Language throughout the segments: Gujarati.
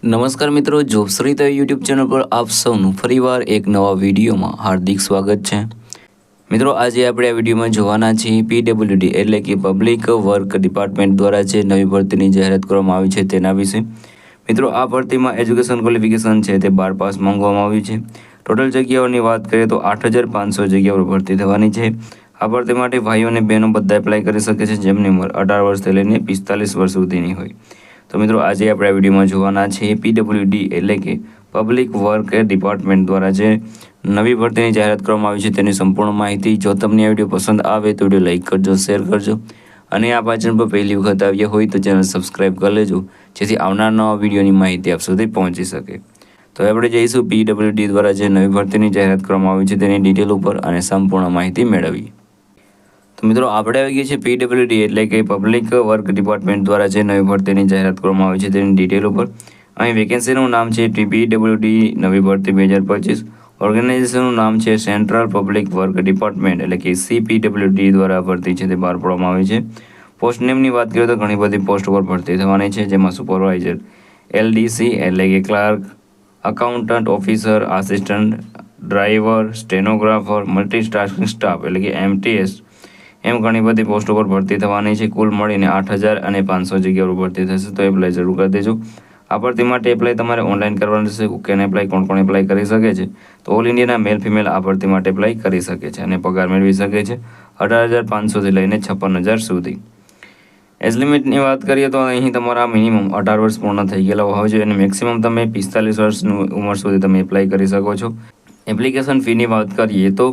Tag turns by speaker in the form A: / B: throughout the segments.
A: નમસ્કાર મિત્રો, જોબશ્રી યુટ્યુબ ચેનલ પર આપ સૌનું ફરીવાર એક નવા વિડીયોમાં હાર્દિક સ્વાગત છે। મિત્રો, આજે આપણે આ વિડીયોમાં જોવાના છીએ પીડબ્લ્યુડી એટલે કે પબ્લિક વર્ક ડિપાર્ટમેન્ટ દ્વારા જે નવી ભરતીની જાહેરાત કરવામાં આવી છે તેના વિશે। મિત્રો, આ ભરતીમાં એજ્યુકેશન ક્વોલિફિકેશન છે તે 12 પાસ માંગવામાં આવ્યું છે। ટોટલ જગ્યાઓની વાત કરીએ તો 8500 જગ્યાઓ ભરતી થવાની છે। આ ભરતી માટે ભાઈઓ અને બહેનો બધા એપ્લાય કરી શકે છે જેમની ઉંમર 18 વર્ષથી લઈને 45 વર્ષ સુધીની હોય। તો મિત્રો, આજે આપણે આ વિડીયોમાં જોવાના છે પીડબ્લ્યુડી એટલે કે પબ્લિક વર્ક ડિપાર્ટમેન્ટ દ્વારા જે નવી ભરતીની જાહેરાત કરવામાં આવી છે તેની સંપૂર્ણ માહિતી। જો તમને આ વિડીયો પસંદ આવે તો વિડીયો લાઇક કરજો, શેર કરજો અને આ ચેનલ પર પહેલી વખત આવ્યા હોય તો ચેનલ સબસ્ક્રાઈબ કરી લેજો જેથી આવનાર નવા વિડીયોની માહિતી આપ સુધી પહોંચી શકે। તો આપણે જઈશું પીડબ્લ્યુડી દ્વારા જે નવી ભરતીની જાહેરાત કરવામાં આવી છે તેની ડિટેલ ઉપર અને સંપૂર્ણ માહિતી મેળવીએ। તો મિત્રો, આપણે આવી ગઈ છે પીડબ્લ્યુડી એટલે કે પબ્લિક વર્ક ડિપાર્ટમેન્ટ દ્વારા જે નવી ભરતીની જાહેરાત કરવામાં આવી છે તેની ડિટેલ ઉપર। અહીં વેકેન્સીનું નામ છે પીડબ્લ્યુડી નવી ભરતી 2025। ઓર્ગેનાઇઝેશનનું નામ છે સેન્ટ્રલ પબ્લિક વર્ક ડિપાર્ટમેન્ટ એટલે કે CPWD દ્વારા ભરતી છે તે બહાર પાડવામાં આવી છે। પોસ્ટ નેમની વાત કરીએ તો ઘણી બધી પોસ્ટ પર ભરતી થવાની છે જેમાં સુપરવાઇઝર, LDC એટલે કે clerk, accountant officer, assistant, driver, stenographer, multitasking staff એટલે કે MTS એમ ઘણી બધી પોસ્ટો પર ભરતી થવાની છે। કુલ મળીને 8500 જગ્યાઓ ભરતી થશે તો એપ્લાય જરૂર કરી દેજો। આ ભરતી માટે એપ્લાય તમારે ઓનલાઈન કરવાનું રહેશે। કેને એપ્લાય, કોણ કોણ એપ્લાય કરી શકે છે તો ઓલ ઇન્ડિયાના મેલ ફિમેલ આ ભરતી માટે એપ્લાય કરી શકે છે અને પગાર મેળવી શકે છે 18,500થી લઈને 56,000 સુધી। એજ લિમિટની વાત કરીએ તો અહીં તમારા મિનિમમ 18 વર્ષ પૂર્ણ થઈ ગયેલા હોવા જોઈએ અને મેક્સિમમ તમે 45 વર્ષની ઉંમર સુધી તમે એપ્લાય કરી શકો છો। એપ્લિકેશન ફીની વાત કરીએ તો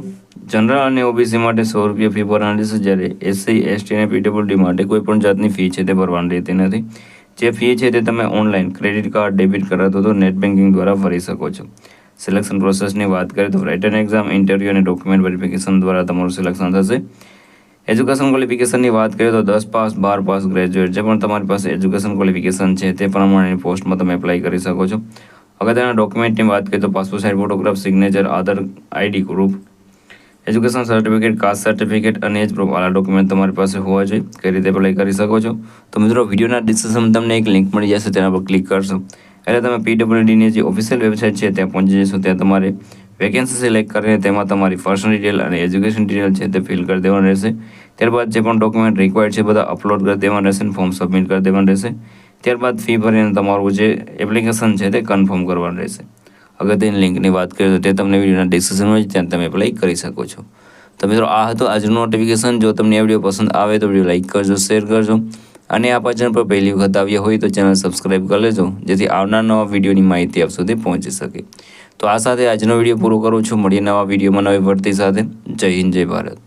A: જનરલ અને ઓબીસી માટે 100 રૂપિયા ફી ભરવાની રહેશે જ્યારે SC, ST અને પીડબ્લ્યુડી માટે કોઈ પણ જાતની ફી છે તે ભરવાની રહેતી નથી। જે ફી છે તે તમે online credit card, debit card અથવા તો નેટ બેન્કિંગ દ્વારા ભરી શકો છો। સિલેક્શન પ્રોસેસની વાત કરીએ તો રાઇટન એક્ઝામ, ઇન્ટરવ્યૂ અને ડોક્યુમેન્ટ વેરિફિકેશન દ્વારા તમારું સિલેક્શન થશે। એજ્યુકેશન ક્વોલિફિકેશનની વાત કરીએ તો 10 પાસ, 12 પાસ, ગ્રેજ્યુએટ જે પણ તમારી પાસે એજ્યુકેશન ક્વોલિફિકેશન છે તે પ્રમાણેની પોસ્ટમાં તમે એપ્લાય કરી શકો છો। અગત્યના ડોક્યુમેન્ટની વાત કરીએ તો પાસપોર્ટ સાઇઝ ફોટોગ્રાફ, સિગ્નેચર, આધાર ID proof, education certificate, caste certificate અને એજ પ્રૂફ આ ડોક્યુમેન્ટ તમારી પાસે હોવા જોઈએ। કઈ રીતે એપ્લાય કરી શકો છો તો મિત્રો, વિડીયોના ડિસ્ક્રિપ્શનમાં તમને એક લિંક મળી જશે, તેના પર ક્લિક કરશો એટલે તમે પીડબ્લ્યુડીની જે ઓફિશિયલ વેબસાઇટ છે ત્યાં પહોંચી જશો। ત્યાં તમારે વેકેન્સી સિલેક્ટ કરીને તેમાં તમારી પર્સનલ ડિટેલ અને એજ્યુકેશન ડિટેલ છે તે ફિલ કરી દેવાનું રહેશે। ત્યારબાદ જે પણ ડોક્યુમેન્ટ રિક્વાયર્ડ છે બધા અપલોડ કરી દેવાના રહેશે, ફોર્મ સબમિટ કરી દેવાનું રહેશે। ત્યારબાદ ફી ભરીને તમારું જે એપ્લિકેશન છે તે કન્ફર્મ કરવાનું રહેશે। અગત્યની લિંકની વાત કરીએ તો તે તમને વિડીયોના ડિસ્ક્રિપ્શનમાં જ ત્યાં તમે એપ્લાય કરી શકો છો। તો મિત્રો, આ હતું આજનું નોટિફિકેશન। જો તમને આ વિડીયો પસંદ આવે તો વિડીયો લાઇક કરજો, શેર કરજો અને આ ચેનલ પર પહેલી વખત આવ્યા હોય તો ચેનલ સબસ્ક્રાઈબ કરી લેજો જેથી આવનાર નવા વિડીયોની માહિતી આપ સુધી પહોંચી શકે। તો આ સાથે આજનો વિડીયો પૂરો કરું છું। મળીએ નવા વિડીયોમાં નવી ભરતી સાથે। જય હિન્દ, જય ભારત।